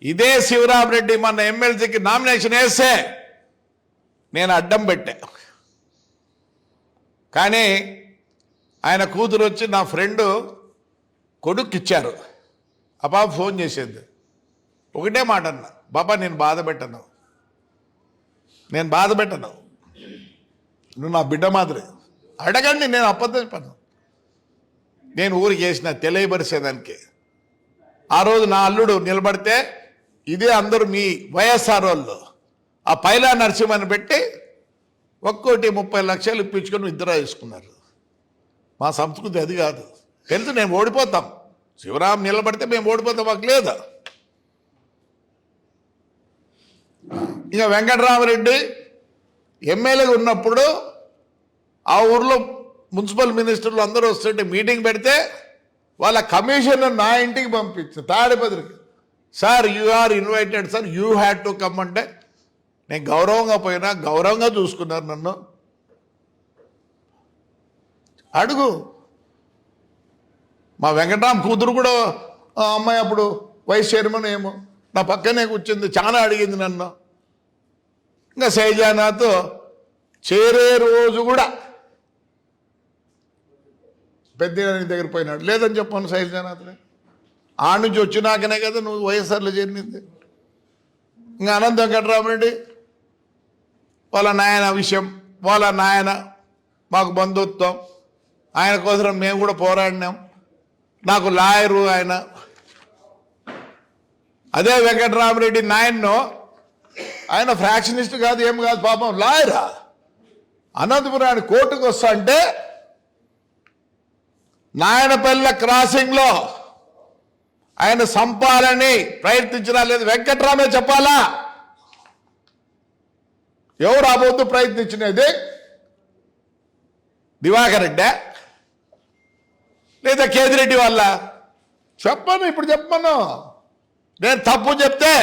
ఇదే శివరామరెడ్డి మన ఎమ్మెల్సీకి నామినేషన్ వేస్తే నేను అడ్డం పెట్టా. కానీ ఆయన కూతురు వచ్చి నా ఫ్రెండ్ కొడుకు ఇచ్చారు. ఆ పాప ఫోన్ చేసేది ఒకటే మాట అన్న, బాబా నేను బాధ పెట్టను, నువ్వు నా బిడ్డ మాదిరి అడగండి, నేను అబద్ధం చెప్పను. నేను ఊరికి వేసిన తెలియపరిచేదానికి. ఆ రోజు నా అల్లుడు నిలబడితే ఇదే అందరూ మీ వైఎస్ఆర్ వాళ్ళు ఆ పైలా నరసింహని పెట్టి 1,30,00,000 లక్షలు ఇప్పించుకొని ఇద్దరు వేసుకున్నారు. మా సంస్కృతి అది కాదు. తెలుసు నేను ఓడిపోతాం, శివరాం నిలబడితే మేము ఓడిపోతాం, మాకు లేదు. ఇక వెంకటరామరెడ్డి ఎమ్మెల్యేగా ఉన్నప్పుడు ఆ ఊర్లో మున్సిపల్ మినిస్టర్లు అందరూ వస్తుంటే మీటింగ్ పెడితే వాళ్ళ కమిషన్ నా ఇంటికి పంపించు తాడిపత్రికి. Sir you are invited sir, you had to come అంటే నేను గౌరవంగా పోయినా, గౌరవంగా చూసుకున్నారు నన్ను. అడుగు. మా వెంకటరామ్ కూతురు కూడా అమ్మాయి అప్పుడు వైస్ చైర్మన్ ఏమో నా పక్కనే కూర్చుంది, చాలా అడిగింది నన్ను. ఇంకా శైలజానాథ్ చేరే రోజు కూడా పెద్ద దగ్గర పోయినాడు. లేదని చెప్పాను శైలజానాథ్ని. ఆ నుంచి వచ్చినాకనే కదా నువ్వు వైఎస్ఆర్లో చేరింది. ఇంకా అనంత వెంకటరామరెడ్డి వాళ్ళ నాయన విషయం, వాళ్ళ నాయన మాకు బంధుత్వం, ఆయన కోసం మేము కూడా పోరాడినాం. నాకు లాయరు ఆయన. అదే వెంకటరామరెడ్డి నాయన్ను, ఆయన ఫ్రాక్షనిస్ట్ కాదు, ఏం కాదు, పాపం లాయరా. అనంతపురాన్ని కోర్టుకు వస్తా అంటే నాయనపల్లి క్రాసింగ్లో ఆయన సంపాలని ప్రయత్నించినా లేదు, వెంకట్రామే చెప్పాలా? ఎవరు అబద్ధం ప్రయత్నించినది? దివాకర్ రెడ్డి లేదా కేదిరెడ్డి వాళ్ళ? చెప్పను, ఇప్పుడు చెప్పను. నేను తప్పు చెప్తే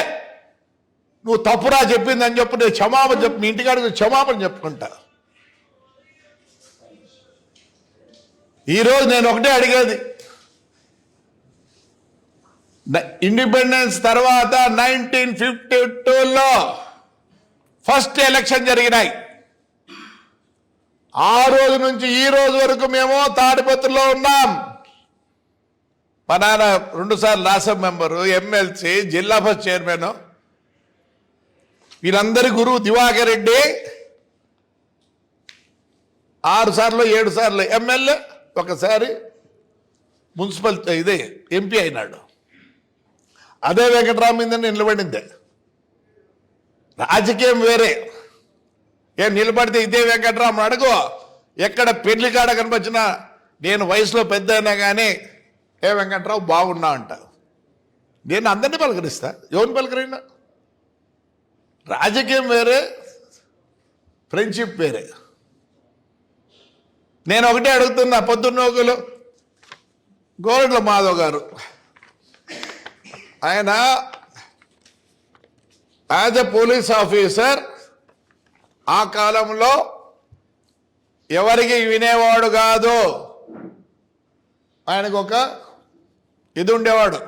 నువ్వు తప్పురా చెప్పిందని చెప్పు, నేను క్షమాపణ చెప్పు, మీ ఇంటికాడికి క్షమాపణ చెప్పుకుంటా. ఈరోజు నేను ఒకటే అడిగేది, ఇండిపెండెన్స్ తర్వాత 1952లో ఫస్ట్ ఎలక్షన్ జరిగినాయి. ఆ రోజు నుంచి ఈ రోజు వరకు మేము తాడిపత్రిలో ఉన్నాం. మా నాన్న 2 సార్లు రాజ్యసభ మెంబరు, ఎమ్మెల్సీ, జిల్లా ఫస్ట్ చైర్మన్. వీళ్ళందరి గురువు దివాకర్ రెడ్డి 6 సార్లు 7 సార్లు ఎమ్మెల్యే, ఒకసారి మున్సిపల్ ఇదే ఎంపీ అయినాడు. అదే వెంకటరామేంద్ర నిలబడిందే. రాజకీయం వేరే. ఏం నిలబడితే ఇదే వెంకటరామ అడుగు. ఎక్కడ పెళ్లి కాడ కనిపించినా నేను వయసులో పెద్ద అయినా కానీ ఏ వెంకట్రావు బాగున్నా అంట. నేను అందరినీ పలకరిస్తా, ఎవరిని పలకరైనా. రాజకీయం వేరే, ఫ్రెండ్షిప్ వేరే. నేను ఒకటే అడుగుతున్నా, పొద్దున్నోకులు గోరెడ్ల మాధవ్ గారు, ఆయన యాజ్ ఎ పోలీస్ ఆఫీసర్ ఆ కాలంలో ఎవరికి వినేవాడు కాదు. ఆయనకు ఒక ఇది ఉండేవాడు.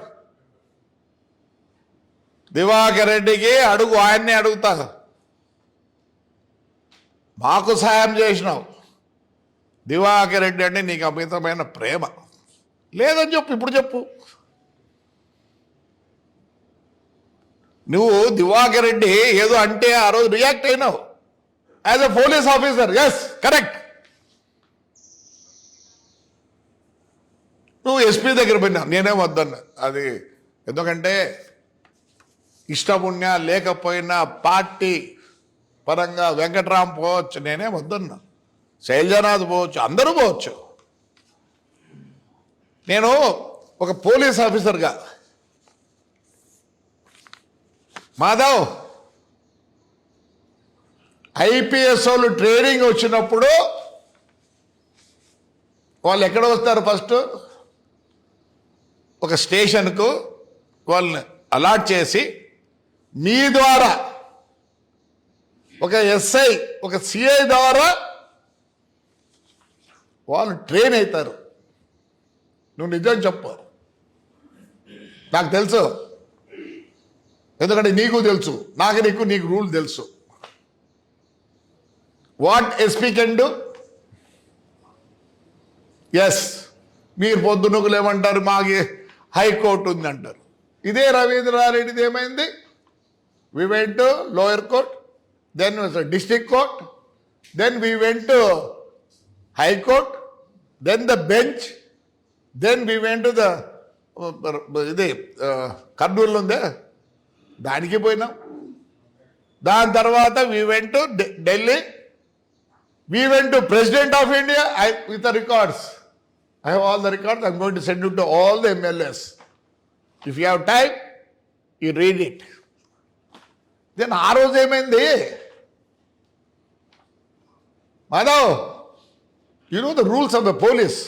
దివాకర్ రెడ్డికి అడుగు, ఆయన్నే అడుగుతా, మాకు సాయం చేసినావు, దివాకర్ రెడ్డి అంటే నీకు అమితమైన ప్రేమ లేదని చెప్పు, ఇప్పుడు చెప్పు. నువ్వు దివాకర్ రెడ్డి ఏదో అంటే ఆ రోజు రియాక్ట్ అయినావు as a police officer. Yes, correct. నువ్వు ఎస్పీ దగ్గర పోయినావు, నేనేం వద్దన్నా. అది ఎందుకంటే ఇష్టపుణ్య లేకపోయినా పార్టీ పరంగా వెంకట్రామ్ పోవచ్చు, నేనేం వద్దన్నా. శైలజానాథ్ పోవచ్చు, అందరూ పోవచ్చు. నేను ఒక పోలీస్ ఆఫీసర్గా మాధవ్, ఐపీఎస్ వాళ్ళు ట్రైనింగ్ వచ్చినప్పుడు వాళ్ళు ఎక్కడ వస్తారు? ఫస్ట్ ఒక స్టేషన్కు వాళ్ళని అలాట్ చేసి మీ ద్వారా ఒక ఎస్ఐ, ఒక సిఐ ద్వారా వాళ్ళు ట్రైన్ అవుతారు. నువ్వు నిజం చెప్పు, నాకు తెలుసు. ఎందుకంటే నీకు తెలుసు, నీకు రూల్ తెలుసు. What SP can do? Yes, మీరు పొద్దునకులు ఏమంటారు, మాకు హైకోర్టు ఉంది అంటారు. ఇదే రవీంద్రారెడ్డిది ఏమైంది? We went to lower court, then district court, then we went to high court, then the bench, then we went to the ఇది కర్నూలు ఉందే దానికి పోయినాం. దాని తర్వాత we went to Delhi, we went to president of India with the records. I have all the records. I'm going to send it to all the MLAs. If you have time, you read it. Then ఆ రోజు ఏమైంది? Madhav, you know the rules of the police.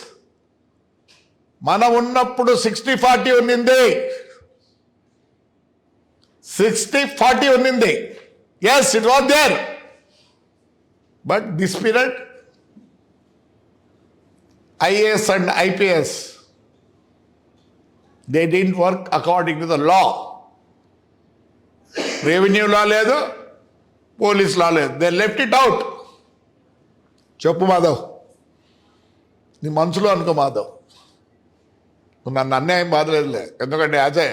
మనం ఉన్నప్పుడు 60-40 ఉన్నింది. 60-40 ఉన్నింది. Yes, it was there. But this period, IAS and IPS, they didn't work according to the law. Revenue law లేదు, police లా లేదు. They left it out. చెప్పు మాధవ్, నీ మనసులో అనుకో మాధవ్. నువ్వు నన్ను అన్యాయం బాధలేదులే, ఎందుకంటే as a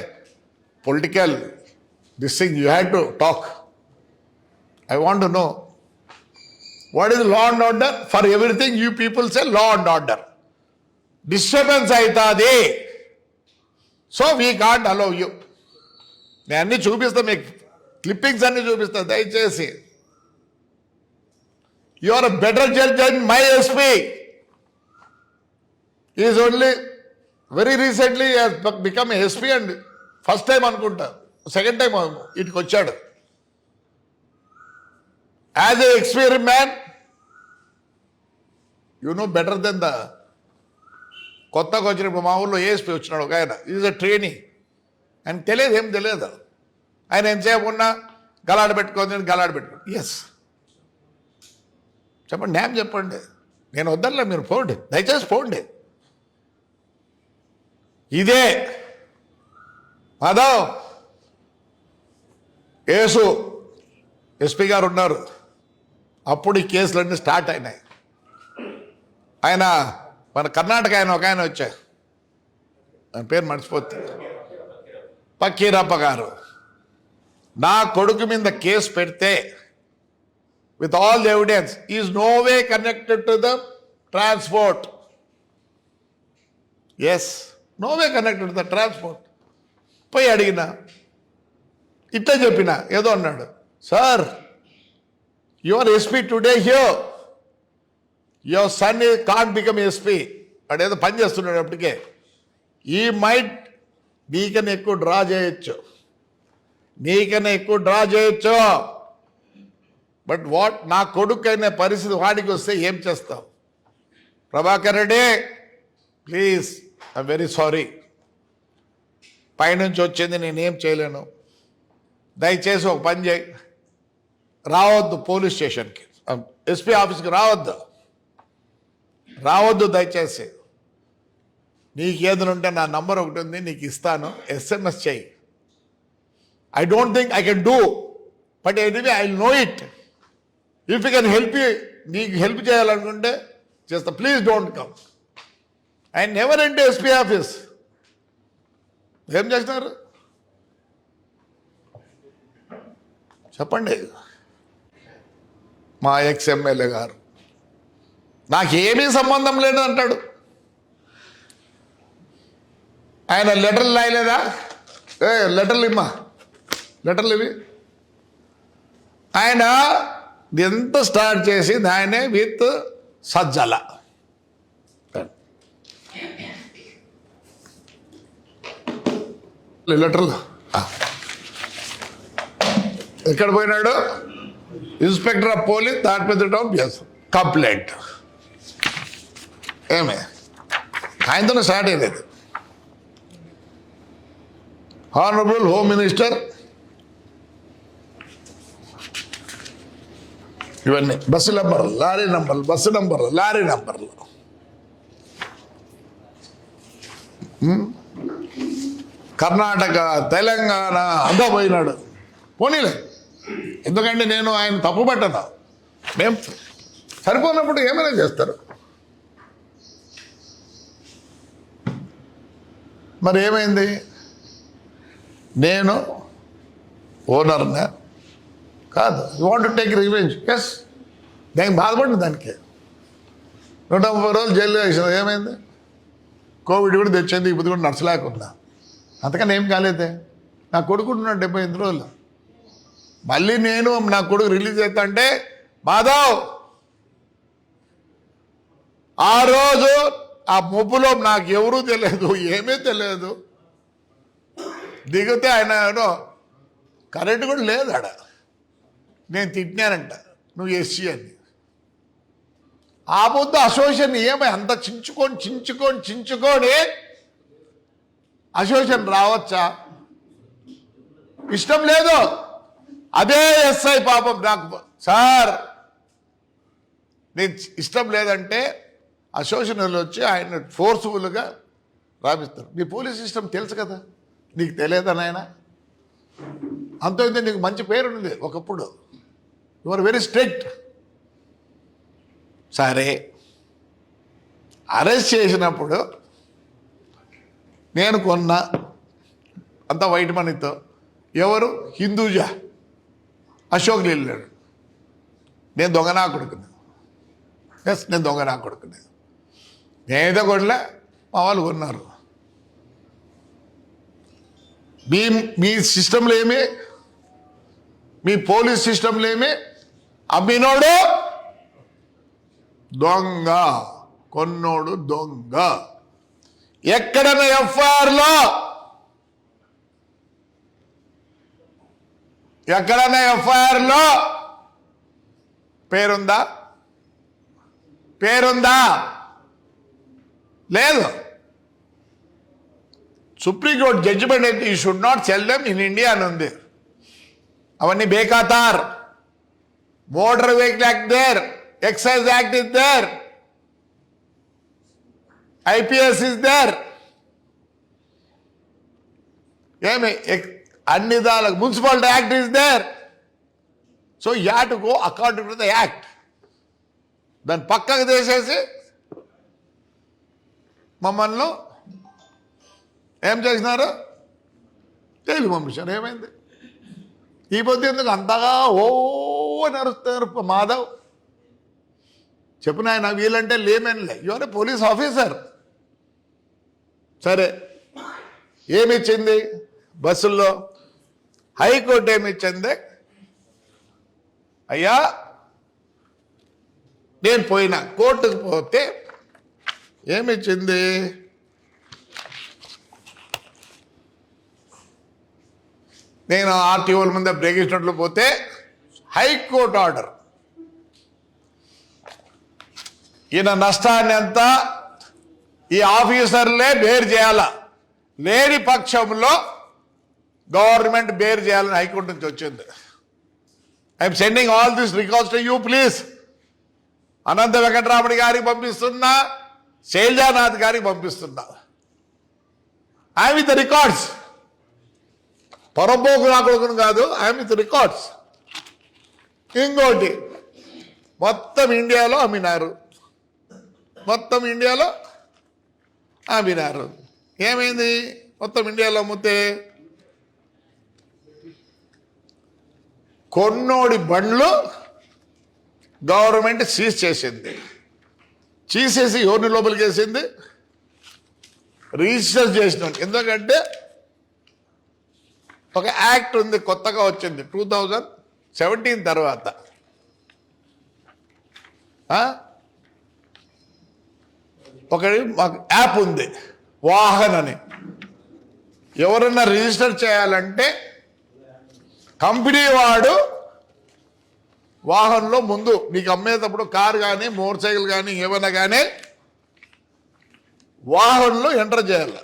political this thing you had to talk. I want to know what is law and order. For everything you people say law and order. Disturbance అవుతుంది, so we can't allow you. నేను అన్నీ చూపిస్తా, మీకు clippings అన్నీ చూపిస్తా దయచేసి. You are a better judge and my SP is only very recently become SP and first time అనుకుంటా, second time ఇటుకు వచ్చాడు. As a experience man you know better then the కొత్తగా వచ్చినప్పుడు మా ఊళ్ళో ఏఎస్పీ వచ్చినాడు ఒక ఆయన, ఈజ్ అ ట్రైనీ. ఆయన తెలియదు, ఏం తెలియదు. ఆయన ఎంతసేపు ఉన్నా గలాడ పెట్టుకోండి. ఎస్, చెప్పండి, న్యాయం చెప్పండి. నేను వద్దలే, మీరు పోండి, దయచేసి పోండి. ఇదే మాధవ్, యేసు ఎస్పీ గారు ఉన్నారు, అప్పుడు ఈ కేసులన్నీ స్టార్ట్ అయినాయి. ఆయన మన కర్ణాటక ఆయన ఒక ఆయన వచ్చారు, ఆయన పేరు మర్చిపోతే, పక్కీరప్ప గారు. నా కొడుకు మీద కేసు పెడితే with all the evidence is no way connected to the transport. Yes, no way connected to the transport. పోయి అడిగిన, ఇట్లా చెప్పిన, ఏదో అన్నాడు, sir your SP today here, your son can't become SP. వాడు ఏదో పని చేస్తున్నాడు అప్పటికే. ఈ మైట్ నీకన్నా ఎక్కువ డ్రా చేయొచ్చు, బట్ వాట్ నా కొడుకు అయిన పరిస్థితి వాడికి వస్తే ఏం చేస్తావు? Prabhakar Reddy, please, I'm very sorry. పైనుంచి వచ్చింది, నేనేం చేయలేను. దయచేసి ఒక పని చేయి, రావద్దు పోలీస్ స్టేషన్కి, ఎస్పీ ఆఫీస్కి రావద్దు దయచేసి. నీకు ఏదైనా ఉంటే నా నంబర్ ఒకటి ఉంది, నీకు ఇస్తాను, SMS చేయి. I don't think I can do, but anyway I know it. If you can help you, నీకు హెల్ప్ చేయాలనుకుంటే చేస్తా, please don't come. I never went SP office. ఏం చేసినారు చెప్పండి. మా ఎక్స్-MLA గారు నాకేమీ సంబంధం లేదు అంటాడు. ఆయన లెటర్లు రాయలేదా? లెటర్లు ఇవి. ఆయన ఎంత స్టార్ట్ చేసింది ఆయనే విత్ సజ్జల. లెటర్లు ఎక్కడ పోయినాడు? Inspector of police, Tadipatri town, complaint. ఏమే ఆయనతోనే స్టార్ట్ అయ్యేది. హానరబుల్ హోమ్ మినిస్టర్, ఇవన్నీ బస్సు నంబర్లు, లారీ నంబర్లు, బస్సు నంబర్లు, లారీ నంబర్లు. కర్ణాటక, తెలంగాణ అంతా పోయినాడు. పోనీలే, ఎందుకంటే నేను ఆయన తప్పు పట్టను. మేము సరిపోయినప్పుడు ఏమైనా చేస్తారు. మరి ఏమైంది? నేను ఓనర్నా కాదు. You want to take revenge. Yes, దానికి బాధపడింది. దానికి 130 రోజులు జైల్లో వేసిన. ఏమైంది? కోవిడ్ కూడా తెచ్చింది, ఇప్పుడు కూడా నచ్చలేకున్నా. అంతకని ఏం కాలేదే. నా కొడుకు ఉన్నాడు 78 రోజులు. మళ్ళీ నేను నా కొడుకు రిలీజ్ అవుతా అంటే, మాధవ్ ఆ రోజు ఆ ముప్పులో నాకు ఎవరూ తెలియదు, ఏమీ తెలియదు. దిగితే ఆయన కరెంట్ కూడా లేదు ఆడ. నేను తిట్టినానంట, నువ్వు ఎస్సీ అని. ఆ పొద్దు అసోసియేషన్ ఏమై అంత చించుకొని అసోసియేషన్ రావచ్చా? ఇష్టం లేదు. అదే ఎస్ఐ పాపం నాకు, సార్ నేను ఇష్టం లేదంటే అసోసియేషన్లు వచ్చి ఆయన ఫోర్స్ఫుల్గా రాపిస్తారు. నీ పోలీస్ సిస్టమ్ తెలుసు కదా, నీకు తెలియదా నాయన? అంత అయితే నీకు మంచి పేరు ఉంది ఒకప్పుడు. You are very strict. సరే, అరెస్ట్ చేసినప్పుడు నేను కొన్నా అంత వైట్ మనీతో. ఎవరు? హిందూజా అశోక్ వెళ్ళాడు. నేను దొంగనా కొడుకుని. ఎస్, నేను దొంగనా కొడుకుని. నేనైతే కొడలే, మా వాళ్ళు కొన్నారు. మీ సిస్టంలో ఏమి, మీ పోలీస్ సిస్టంలో ఏమి, అమ్మినోడు దొంగ, కొన్నోడు దొంగ. ఎక్కడైనా ఎఫ్ఐఆర్లో పేరుందా? లేదు. సుప్రీంకోర్టు జడ్జిమెంట్ అయితే you should not sell them in India అని ఉంది. అవన్నీ బేఖాతార్. Motor vehicle act there, excise act is there, IPS is there. ఏమి అన్ని దానికి municipality act is there. So you have to go according to the act. దాన్ని పక్కకు తీసేసి మమ్మల్ని ఏం చేసినారు? జైలు పంపించారు. ఏమైంది? ఈ పొద్దు ఎందుకు అంతగా నరుస్తున్నారు? మాధవ్ చెప్పు నాయన, వీళ్ళంటే లేమెన్లే. You are a police officer. సరే, ఏమిచ్చింది బస్సుల్లో? హైకోర్టు ఏమిచ్చింది? అయ్యా, నేను పోయినా కోర్టుకు పోతే ఏమిచ్చింది? నేను ఆర్టీఓల ముందే బ్రేక్ ఇచ్చినట్లు పోతే హైకోర్టు ఆర్డర్, ఈయన నష్టాన్ని అంతా ఈ ఆఫీసర్లే బేర్ చేయాల, లేని పక్షంలో గవర్నమెంట్ బేర్ చేయాలని హైకోర్టు నుంచి వచ్చింది. I'm sending all this records to you please. Anantha Venkataramani గారికి పంపిస్తున్నా, శైలజానాథ్ గారికి పంపిస్తున్నా. I'm with the records. పొరపోకు నా కొడుకును కాదు, ఐఎమ్ విత్ రికార్డ్స్. ఇంకోటి, మొత్తం ఇండియాలో అమ్మినారు. ఏమైంది? మొత్తం ఇండియాలో అమ్మితే కొన్నోడి బండ్లు గవర్నమెంట్ సీజ్ చేసింది. చేసేసి ఎవరిని లోపలికి వేసింది? రిజిస్టర్ చేసిన. ఎందుకంటే ఒక యాక్ట్ ఉంది, కొత్తగా వచ్చింది 2017 తర్వాత. ఒకటి మాకు యాప్ ఉంది, వాహన్ అని. ఎవరన్నా రిజిస్టర్ చేయాలంటే కంపెనీ వాడు వాహనంలో ముందు మీకు అమ్మేటప్పుడు కారు కానీ మోటార్ సైకిల్ కానీ ఏమైనా కానీ వాహనంలో ఎంటర్ చేయాలి.